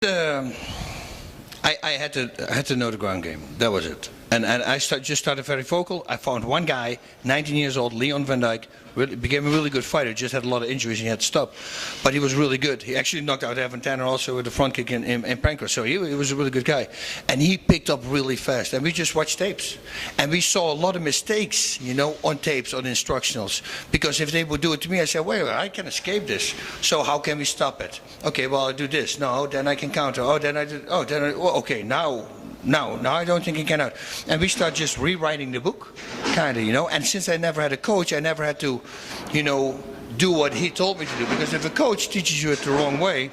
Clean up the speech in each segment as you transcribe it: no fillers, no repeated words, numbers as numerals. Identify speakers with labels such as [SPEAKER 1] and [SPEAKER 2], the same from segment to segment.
[SPEAKER 1] Um, I had to know the ground game. That was it. And I just started very vocal. I found one guy, 19 years old, Leon van Dijk, became a really good fighter. Just had a lot of injuries and he had to stop. But he was really good. He actually knocked out Evan Tanner also with a front kick in Pancras. So he was a really good guy. And he picked up really fast. And we just watched tapes. And we saw a lot of mistakes, you know, on tapes, on instructionals. Because if they would do it to me, I said, wait, I can escape this. So how can we stop it? Okay, well, I do this. No, then I can counter. Oh, then I do. Oh, then I. Well, okay, now I don't think he can out. And we start just rewriting the book, kind of, you know. And since I never had a coach, I never had to, you know, do what he told me to do. Because if a coach teaches you it the wrong way,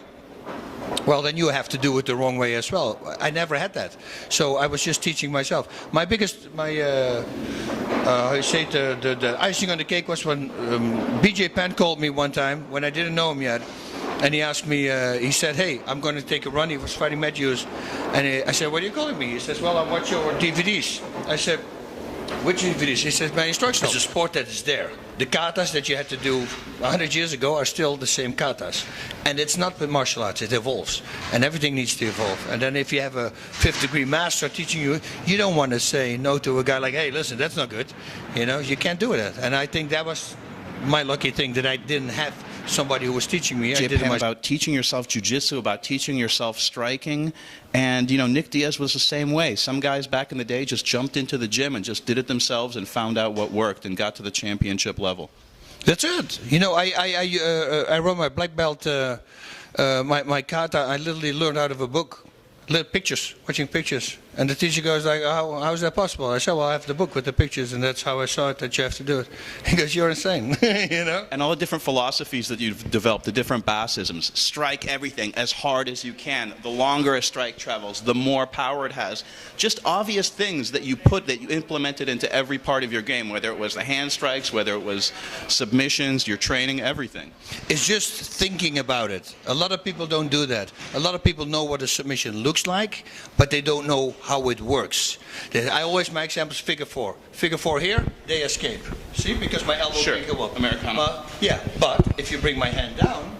[SPEAKER 1] well, then you have to do it the wrong way as well. I never had that. So I was just teaching myself. How you say, the icing on the cake was when BJ Penn called me one time when I didn't know him yet. And he asked me, he said, hey, I'm going to take a run. He was fighting Matthews. And I said, what are you calling me? He says, well, I watch your DVDs. I said, which DVDs? He says, my instructional. It's a sport that is there. The katas that you had to do 100 years ago are still the same katas. And it's not with martial arts, it evolves. And everything needs to evolve. And then if you have a 5th degree master teaching you, you don't want to say no to a guy like, hey, listen, that's not good. You know, you can't do that. And I think that was my lucky thing, that I didn't have somebody who was teaching me. I did it
[SPEAKER 2] about teaching yourself jiu-jitsu, about teaching yourself striking. And, you know, Nick Diaz was the same way. Some guys back in the day just jumped into the gym and just did it themselves and found out what worked and got to the championship level.
[SPEAKER 1] That's it. You know, I wrote my black belt, my kata, I literally learned out of a book. Pictures, watching pictures. And the teacher goes like, how is that possible? I said, well, I have the book with the pictures, and that's how I saw it, that you have to do it. He goes, you're insane, you know?
[SPEAKER 2] And all the different philosophies that you've developed, the different Basisms. Strike everything as hard as you can. The longer a strike travels, the more power it has. Just obvious things that you implemented into every part of your game, whether it was the hand strikes, whether it was submissions, your training, everything.
[SPEAKER 1] It's just thinking about it. A lot of people don't do that. A lot of people know what a submission looks like, but they don't know how it works. My example is figure 4. Figure 4 here, they escape. See, because my elbow can go up.
[SPEAKER 2] Americano.
[SPEAKER 1] Yeah, but if you bring my hand down,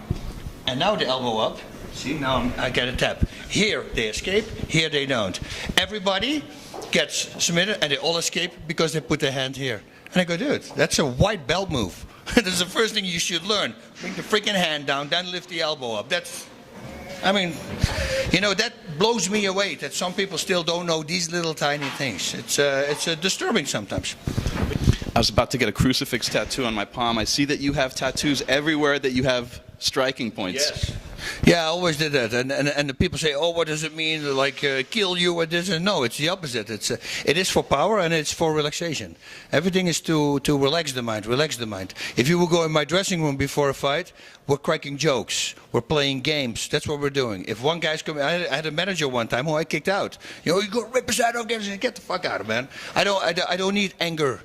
[SPEAKER 1] and now the elbow up, see, now I get a tap. Here they escape, here they don't. Everybody gets submitted and they all escape because they put their hand here. And I go, dude, that's a white belt move. That's the first thing you should learn. Bring the freaking hand down, then lift the elbow up. I mean, you know, that blows me away that some people still don't know these little tiny things. It's disturbing sometimes.
[SPEAKER 2] I was about to get a crucifix tattoo on my palm. I see that you have tattoos everywhere that you have striking points.
[SPEAKER 1] Yes. Yeah, I always did that. And the people say, oh, what does it mean? Like, kill you or this? And no, it's the opposite. It is for power and it's for relaxation. Everything is to relax the mind, If you will go in my dressing room before a fight, we're cracking jokes. We're playing games. That's what we're doing. If one guy's coming, I had a manager one time who I kicked out. You know, you go rip his head off, get the fuck out of, man. I don't need anger.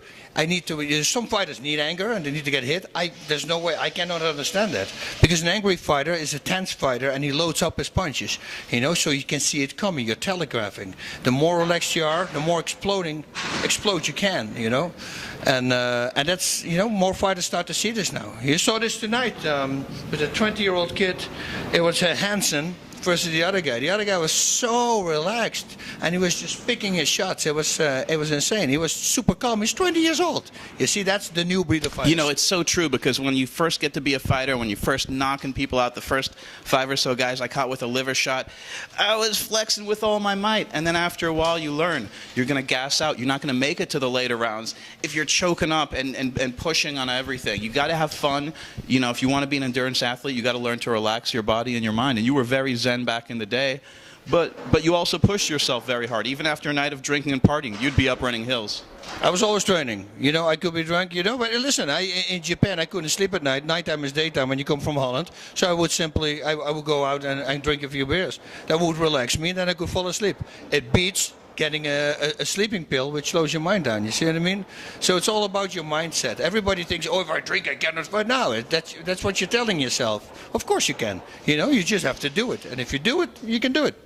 [SPEAKER 1] Some fighters need anger and they need to get hit. There's no way, I cannot understand that. Because an angry fighter is a tense fighter and he loads up his punches, you know, so you can see it coming, you're telegraphing. The more relaxed you are, the more explode you can, you know. And that's, you know, more fighters start to see this now. You saw this tonight with a 20-year-old kid. It was Hansen versus the other guy. The other guy was so relaxed, and he was just picking his shots. It was insane. He was super calm. He's 20 years old. You see, that's the new breed of fighters.
[SPEAKER 2] You know, it's so true, because when you first get to be a fighter, when you first knocking people out, the first 5 or so guys I caught with a liver shot, I was flexing with all my might. And then after a while, you learn. You're going to gas out. You're not going to make it to the later rounds if you're choking up and pushing on everything. You got to have fun. You know, if you want to be an endurance athlete, you got to learn to relax your body and your mind. And you were very zen back in the day, but you also pushed yourself very hard. Even after a night of drinking and partying, you'd be up running hills.
[SPEAKER 1] I was always training. You know, I could be drunk, you know, but listen, in Japan I couldn't sleep at night. Nighttime is daytime when you come from Holland. So I would simply, I would go out and drink a few beers. That would relax me, and then I could fall asleep. It beats getting a sleeping pill which slows your mind down. You see what I mean? So it's all about your mindset. Everybody thinks, oh, if I drink I cannot fight. No, that's what you're telling yourself. Of course you can. You know, you just have to do it. And if you do it, you can do it.